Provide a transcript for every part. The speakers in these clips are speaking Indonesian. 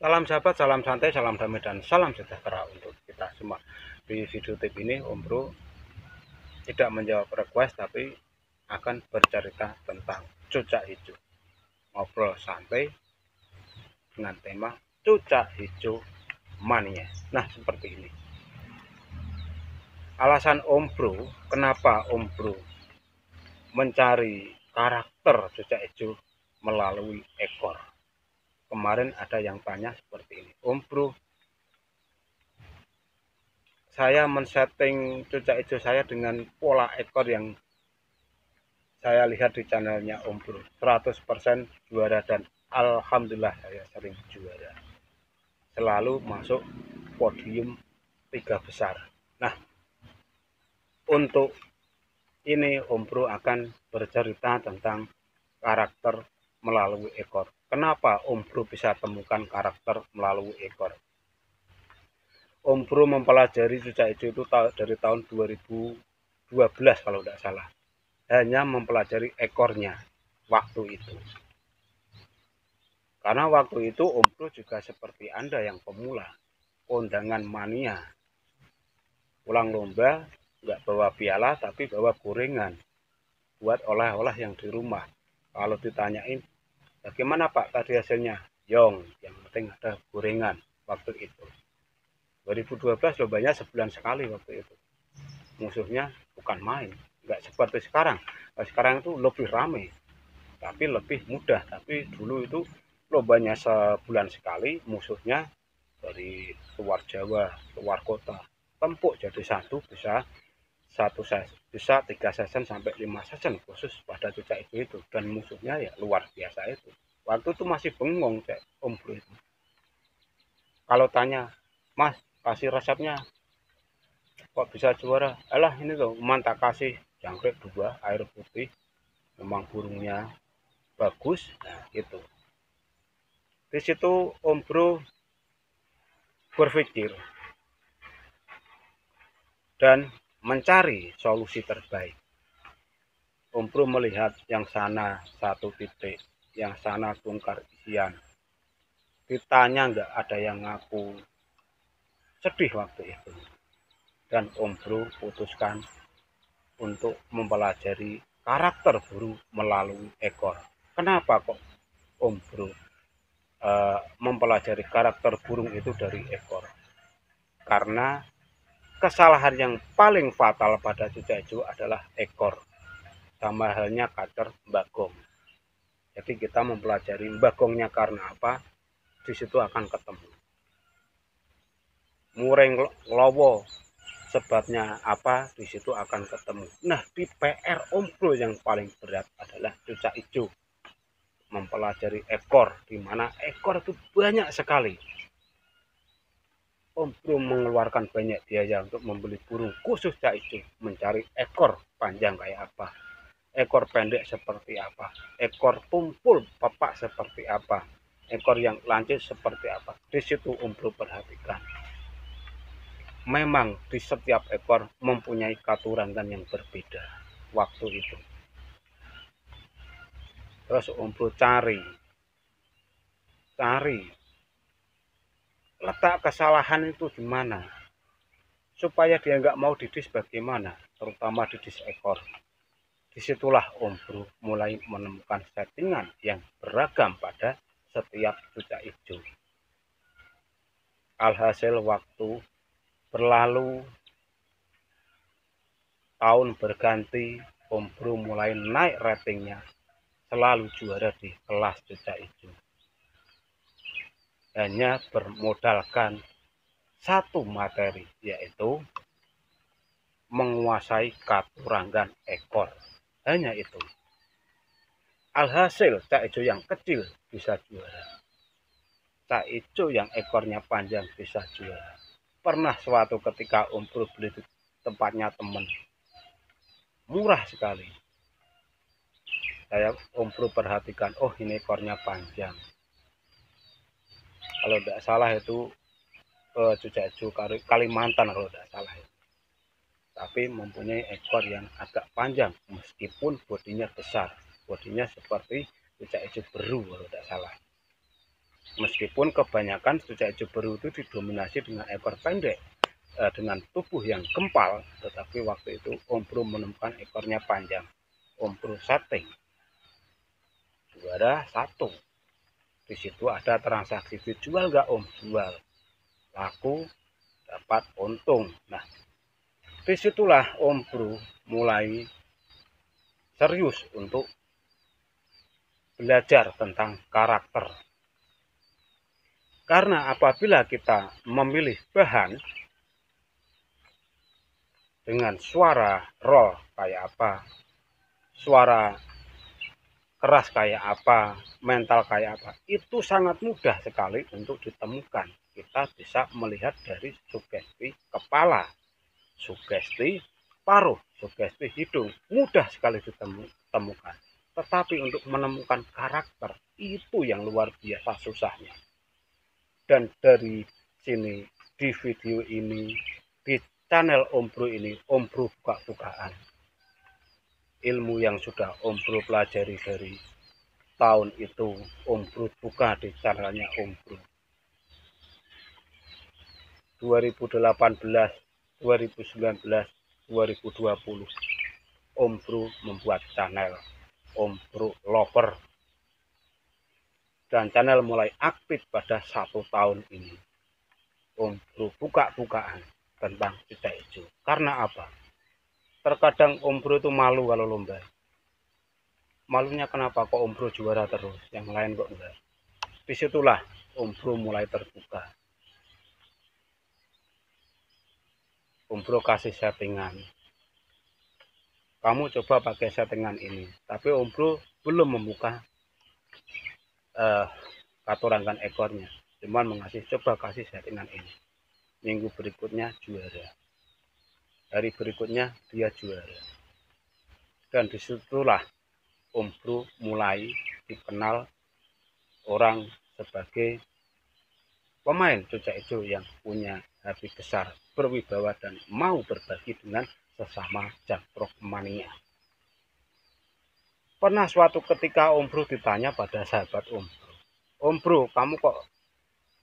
Salam sahabat, salam santai, salam damai, dan salam sejahtera untuk kita semua. Di video tip ini Om Bro tidak menjawab request, tapi akan bercerita tentang cucak hijau. Ngobrol santai dengan tema cucak hijau mania. Nah, seperti ini. Alasan Om Bro, kenapa Om Bro mencari karakter cucak hijau melalui ekor. Kemarin ada yang tanya seperti ini, Om Bro, saya men-setting cucak hijau saya dengan pola ekor yang saya lihat di channelnya Om Bro, 100% juara, dan alhamdulillah saya sering juara, selalu masuk podium 3 besar. Nah, untuk ini Om Bro akan bercerita tentang karakter melalui ekor. Kenapa Om Bro bisa temukan karakter melalui ekor? Om Bro mempelajari cucak hijau itu dari tahun 2012 kalau tidak salah. Hanya mempelajari ekornya waktu itu. Karena waktu itu Om Bro juga seperti Anda yang pemula, kondangan mania. Pulang lomba nggak bawa piala tapi bawa gorengan buat oleh-oleh yang di rumah. Kalau ditanyain, bagaimana Pak tadi hasilnya? Yong, yang penting ada gorengan waktu itu. 2012 lombanya sebulan sekali waktu itu. Musuhnya bukan main, nggak seperti sekarang. Sekarang itu lebih ramai, tapi lebih mudah. Tapi dulu itu lombanya sebulan sekali, musuhnya dari luar Jawa, luar kota. Tempuk jadi satu bisa 3 season sampai 5 season khusus pada cucak itu, dan musuhnya ya luar biasa itu. Waktu itu masih bengong cek Om Bro itu. Kalau tanya, Mas kasih resepnya kok bisa juara? Alah ini loh, mantap, kasih jangkrik 2 air putih, memang burungnya bagus. Nah gitu, di situ Om Bro berpikir dan mencari solusi terbaik. Om Bro melihat yang sana satu titik, yang sana bongkar isian. Ditanya nggak ada yang ngaku, sedih waktu itu. Dan Om Bro putuskan untuk mempelajari karakter burung melalui ekor. Kenapa kok Om Bro mempelajari karakter burung itu dari ekor? Karena kesalahan yang paling fatal pada cucak hijau adalah ekor. Sama halnya kacer bagong. Jadi kita mempelajari bagongnya karena apa? Di situ akan ketemu. Muring lowo sebabnya apa? Di situ akan ketemu. Nah, di PR Om Bro yang paling berat adalah cucak hijau. Mempelajari ekor, di mana ekor itu banyak sekali. Om Bro mengeluarkan banyak biaya untuk membeli burung khusus cucak hijau, mencari ekor panjang kayak apa, ekor pendek seperti apa, ekor tumpul pepak seperti apa, ekor yang lancip seperti apa. Di situ Om Bro perhatikan. Memang di setiap ekor mempunyai katurangan yang berbeda waktu itu. Terus Om Bro cari letak kesalahan itu di mana, supaya dia nggak mau didis bagaimana, terutama didis ekor. Disitulah Om Bro mulai menemukan settingan yang beragam pada setiap cucak hijau. Alhasil waktu berlalu, tahun berganti, Om Bro mulai naik ratingnya, selalu juara di kelas cucak hijau. Hanya bermodalkan satu materi, yaitu menguasai katurangan ekor. Hanya itu. Alhasil cucak hijau yang kecil bisa juara, cucak hijau yang ekornya panjang bisa juara. Pernah suatu ketika Om Bro beli di tempatnya teman, murah sekali. Saya Om Bro perhatikan, oh ini ekornya panjang. Kalau tidak salah itu cucak hijau Kalimantan kalau tidak salah. Tapi mempunyai ekor yang agak panjang meskipun bodinya besar. Bodinya seperti cucak hijau beru kalau tidak salah. Meskipun kebanyakan cucak hijau beru itu didominasi dengan ekor pendek, dengan tubuh yang gempal, tetapi waktu itu Om Bro menemukan ekornya panjang. Om Bro setting juara 1. Di situ ada transaksi dijual nggak Om? Jual. Laku, dapat untung. Nah, disitulah Om Bro mulai serius untuk belajar tentang karakter. Karena apabila kita memilih bahan dengan suara roll kayak apa, suara keras kayak apa, mental kayak apa, itu sangat mudah sekali untuk ditemukan. Kita bisa melihat dari sugesti kepala, sugesti paruh, sugesti hidung, mudah sekali ditemukan. Tetapi untuk menemukan karakter, itu yang luar biasa susahnya. Dan dari sini, di video ini, di channel Om Bro ini, Om Bro buka-bukaan ilmu yang sudah Om Bro pelajari dari tahun itu. Om Bro buka di channelnya Om Bro 2018, 2019, 2020. Om Bro membuat channel Om Bro Lover, dan channel mulai aktif pada 1 tahun ini. Om Bro buka-bukaan tentang cucak hijau. Karena apa? Terkadang Om Bro itu malu kalau lomba. Malunya kenapa? Kok Om Bro juara terus, yang lain kok enggak? Disitulah Om Bro mulai terbuka. Om Bro kasih settingan. Kamu coba pakai settingan ini. Tapi Om Bro belum membuka katurangan ekornya. Cuman mengasih, coba kasih settingan ini. Minggu berikutnya juara. Hari berikutnya dia juara. Dan disitulah Om Bro mulai dikenal orang sebagai pemain cucak hijau yang punya hati besar, berwibawa, dan mau berbagi dengan sesama jakprok mania. Pernah suatu ketika Om Bro ditanya pada sahabat Om Bro, Om Bro, kamu kok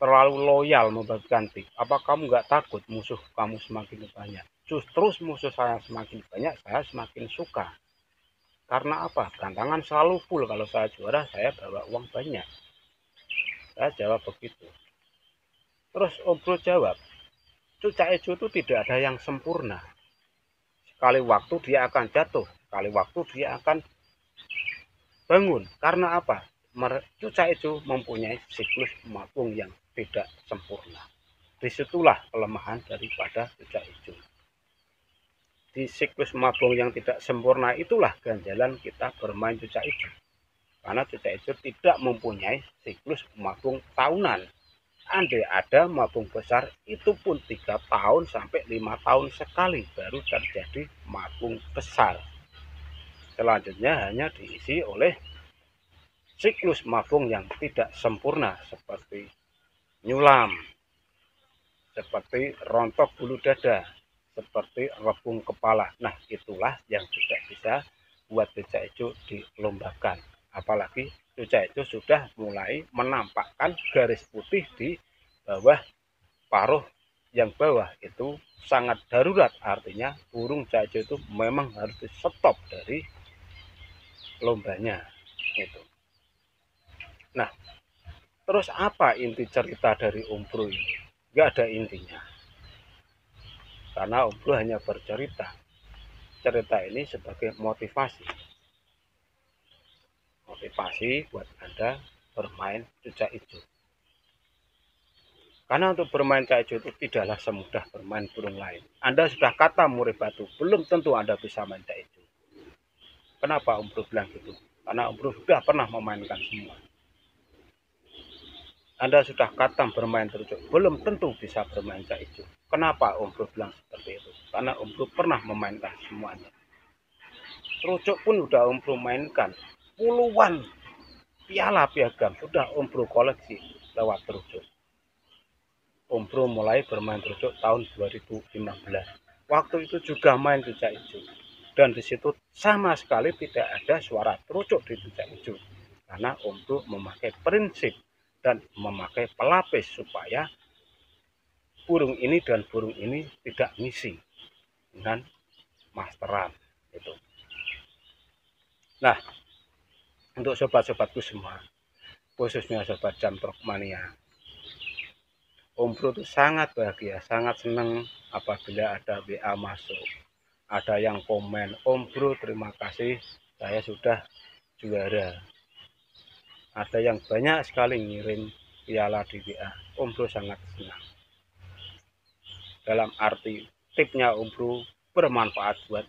terlalu loyal membagikan tip? Apa kamu nggak takut musuh kamu semakin banyak? Justru musuh saya semakin banyak, saya semakin suka. Karena apa? Gantangan selalu full. Kalau saya juara, saya bawa uang banyak. Saya jawab begitu. Terus Om Bro jawab, cucak hijau itu tidak ada yang sempurna. Sekali waktu dia akan jatuh, sekali waktu dia akan bangun. Karena apa? Cucak hijau mempunyai siklus mabung yang tidak sempurna. Disitulah kelemahan daripada cucak hijau. Di siklus mabung yang tidak sempurna itulah ganjalan kita bermain cucak hijau. Karena cucak hijau tidak mempunyai siklus mabung tahunan. Andai ada mabung besar, itu pun 3 tahun sampai 5 tahun sekali baru terjadi mabung besar. Selanjutnya hanya diisi oleh siklus mabung yang tidak sempurna, seperti nyulam, seperti rontok bulu dada, seperti rebung kepala. Nah, itulah yang tidak bisa buat cucak hijau dilombakan. Apalagi cucak hijau sudah mulai menampakkan garis putih di bawah paruh yang bawah, itu sangat darurat. Artinya burung cucak hijau itu memang harus di stop dari lombanya itu. Nah, terus apa inti cerita dari Om Bro ini? Gak ada intinya, karena Om Bro hanya bercerita. Cerita ini sebagai motivasi buat Anda bermain cucak hijau. Karena untuk bermain cucak hijau itu tidaklah semudah bermain burung lain. Anda sudah kata murid batu, belum tentu Anda bisa main cucak hijau. Kenapa Om Bro bilang gitu? Karena Om Bro sudah pernah memainkan semua. Anda sudah katam bermain terucuk, belum tentu bisa bermain cucak hijau. Kenapa Om Bro bilang seperti itu? Karena Om Bro pernah memainkan semuanya. Terucuk pun sudah Om Bro mainkan. Puluhan piala piagam sudah Om Bro koleksi lewat terucuk. Om Bro mulai bermain terucuk tahun 2015. Waktu itu juga main cucak hijau. Dan di situ sama sekali tidak ada suara terucuk di cucak hijau. Karena Om Bro memakai prinsip dan memakai pelapis supaya burung ini dan burung ini tidak ngisi dengan masteran itu. Nah, untuk sobat-sobatku semua, khususnya sobat Jamtrok Mania, Om Bro itu sangat bahagia, sangat senang apabila ada WA masuk, ada yang komen, Om Bro terima kasih saya sudah juara. Ada yang banyak sekali ngirim piala di WA. Om Bro sangat senang. Dalam arti tipnya Om Bro bermanfaat buat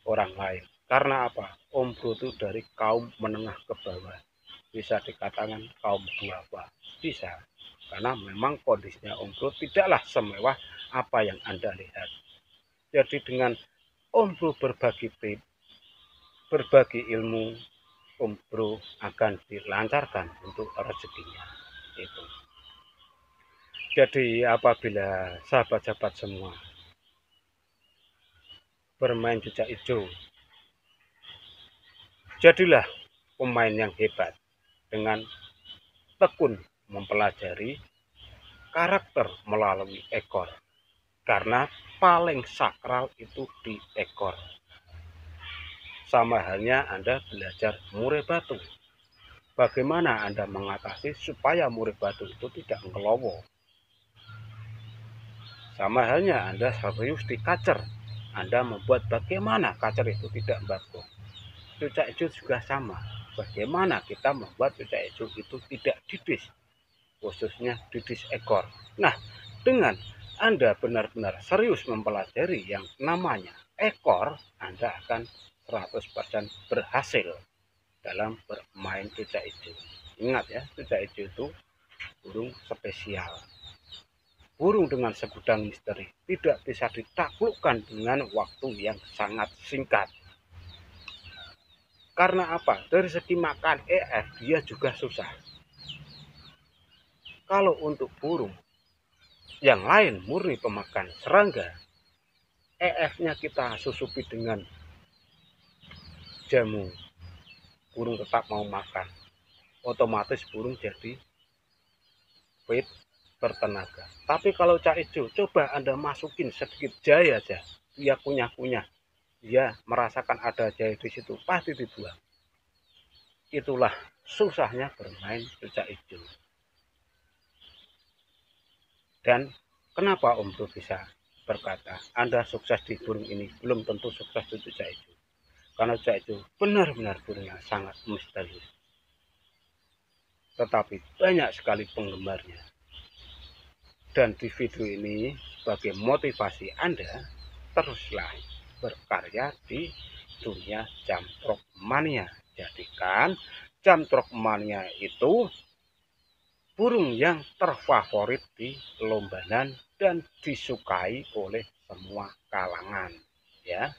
orang lain. Karena apa? Om Bro itu dari kaum menengah ke bawah. Bisa dikatakan kaum duafa. Bisa. Karena memang kondisinya Om Bro tidaklah semewah apa yang Anda lihat. Jadi dengan Om Bro berbagi tip, berbagi ilmu, Om Bro akan dilancarkan untuk rezekinya. Itu. Jadi apabila sahabat-sahabat semua bermain jejak hijau, jadilah pemain yang hebat dengan tekun mempelajari karakter melalui ekor. Karena paling sakral itu di ekor. Sama halnya Anda belajar murai batu. Bagaimana Anda mengatasi supaya murai batu itu tidak ngelowo. Sama halnya Anda serius di kacer. Anda membuat bagaimana kacer itu tidak bagong. Cucak hijau juga sama. Bagaimana kita membuat cucak hijau itu tidak didis. Khususnya didis ekor. Nah, dengan Anda benar-benar serius mempelajari yang namanya ekor, Anda akan 100% berhasil dalam bermain cucak hijau. Ingat ya, cucak hijau itu burung spesial. Burung dengan segudang misteri tidak bisa ditaklukkan dengan waktu yang sangat singkat. Karena apa? Dari segi makan EF dia juga susah. Kalau untuk burung yang lain murni pemakan serangga, EF-nya kita susupi dengan jamu, burung tetap mau makan. Otomatis burung jadi fit, bertenaga. Tapi kalau cak hijau, coba Anda masukin sedikit jahe aja, dia kunyah-kunyah, dia merasakan ada jahe di situ, pasti dibuang. Itulah susahnya bermain cucak hijau. Dan kenapa Om Bro bisa berkata, Anda sukses di burung ini, belum tentu sukses di cucak hijau. Karena cucak hijau benar-benar burungnya sangat misterius. Tetapi banyak sekali penggemarnya. Dan di video ini sebagai motivasi Anda, teruslah berkarya di dunia Jamtrok Mania. Jadikan Jamtrok Mania itu burung yang terfavorit di lombanan dan disukai oleh semua kalangan. Ya,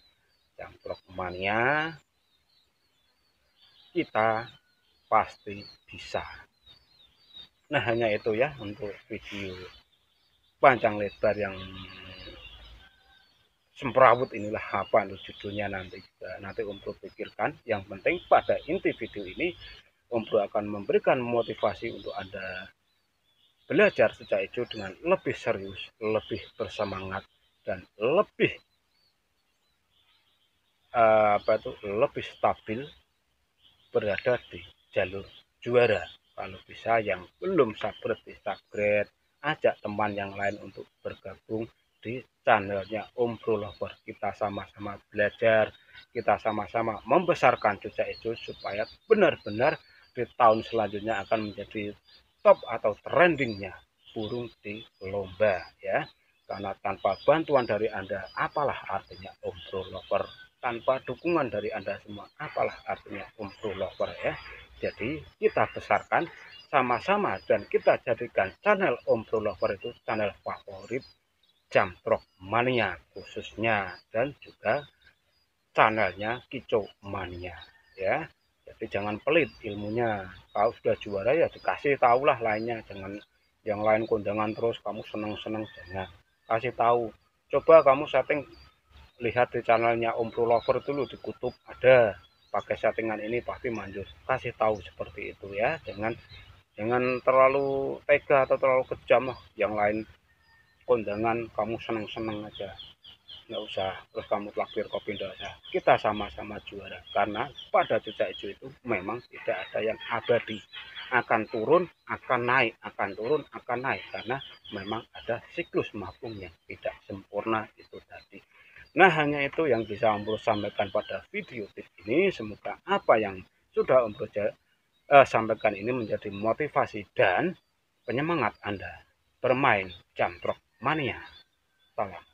Jamtrok Mania kita pasti bisa. Nah, hanya itu ya untuk video panjang lebar yang semrawut inilah apa judulnya nanti Om Bro pikirkan. Yang penting pada inti video ini Om Bro akan memberikan motivasi untuk Anda belajar cucak hijau dengan lebih serius, lebih bersemangat dan lebih lebih stabil berada di jalur juara. Kalau bisa yang belum subscribe di subscribe, ajak teman yang lain untuk bergabung di channelnya Om Bro Lover. Kita sama-sama belajar, kita sama-sama membesarkan cucak hijau supaya benar-benar di tahun selanjutnya akan menjadi top atau trendingnya burung di lomba ya. Karena tanpa bantuan dari Anda, apalah artinya Om Bro Lover? Tanpa dukungan dari Anda semua, apalah artinya Om Bro Lover ya. Jadi kita besarkan sama-sama dan kita jadikan channel Om Bro Lover itu channel favorit Jamtrok Mania khususnya, dan juga channelnya Kicau Mania ya. Jadi jangan pelit ilmunya. Kalau sudah juara ya dikasih tahulah lainnya, jangan yang lain kondangan terus kamu seneng-seneng, jangan. Kasih tahu. Coba kamu setting, lihat di channelnya Om Bro Lover dulu di kutub ada pakai settingan ini pasti manjur. Kasih tahu seperti itu ya. Jangan Jangan terlalu tega atau terlalu kejam lah. Yang lain kondangan kamu seneng-seneng aja, nggak usah terus kamu traktir kopi, nggak usah. Kita sama-sama juara, karena pada cucak hijau itu memang tidak ada yang abadi, akan turun akan naik, akan turun akan naik, karena memang ada siklus mabung yang tidak sempurna itu tadi. Nah, hanya itu yang bisa Om Bro sampaikan pada video tip ini. Semoga apa yang sudah Om Bro sampaikan ini menjadi motivasi dan penyemangat Anda bermain Jamprok Mania. Salam.